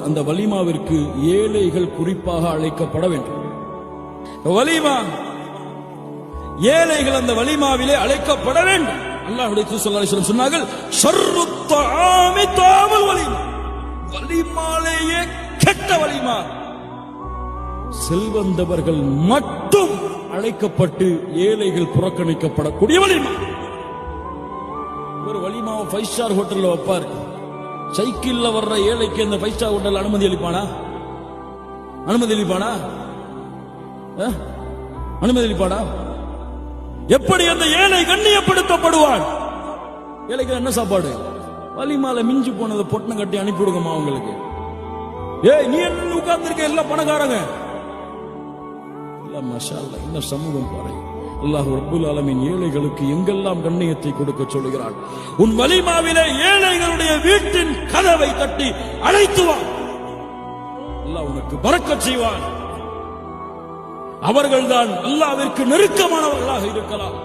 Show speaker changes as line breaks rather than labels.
அந்த வலிமாவிற்கு ஏழைகள் குறிப்பாக அழைக்கப்பட வேண்டும். வலிமா ஏழைகள் அந்த வலிமாவிலே அழைக்கப்பட வேண்டும். அல்லாஹ்வுடைய தூதர் ஸல்லல்லாஹு அலைஹி வஸல்லம் சொன்னார்கள், ஷர்ருத் தஆமி தஆமுல் வலிமா, வலிமாலேயே கெட்ட வலிமா செல்வந்தவர்கள் மட்டும் அழைக்கப்பட்டு ஏழைகள் புறக்கணிக்கப்படக்கூடிய வலிமா. ஒரு வலிமாவை 5 ஸ்டார் ஹோட்டல்ல வைப்பார். சைக்கிள்ல வர்ற ஏழைக்கு அந்த 5 ஸ்டார் ஹோட்டல் அனுமதி அளிப்பானா? அனுமதி அளிப்பானா? அனுமதி அளிப்பானா? எப்படி அந்த ஏழை கண்ணியப்படுத்தப்படுவான்? ஏழைக்கு என்ன சாப்பாடு? வலிமால மிஞ்சி போனதை பொட்டணம் கட்டி அனுப்பிவிடுங்கம்மா அவங்களுக்கு. ஏய், நீ என்ன உட்கார்ந்துருக்க? எல்லாம் பணக்காரங்க. மாஷா அல்லாஹ், இந்த சமூகம் பாரு. அல்லாஹ் ரப்பல் ஆலமீன் ஏழைகளுக்கு எங்கெல்லாம் கண்ணியத்தை கொடுக்க சொல்கிறான். உன் வலிமாவிலே ஏழைகளுடைய வீட்டின் கதவை தட்டி அழைத்து வா. அல்லாஹ் உனக்கு பரக்கத் செய்வான். அவர்கள்தான் அல்லாஹ்விற்கு நெருக்கமானவர்களாக இருக்கலாம்.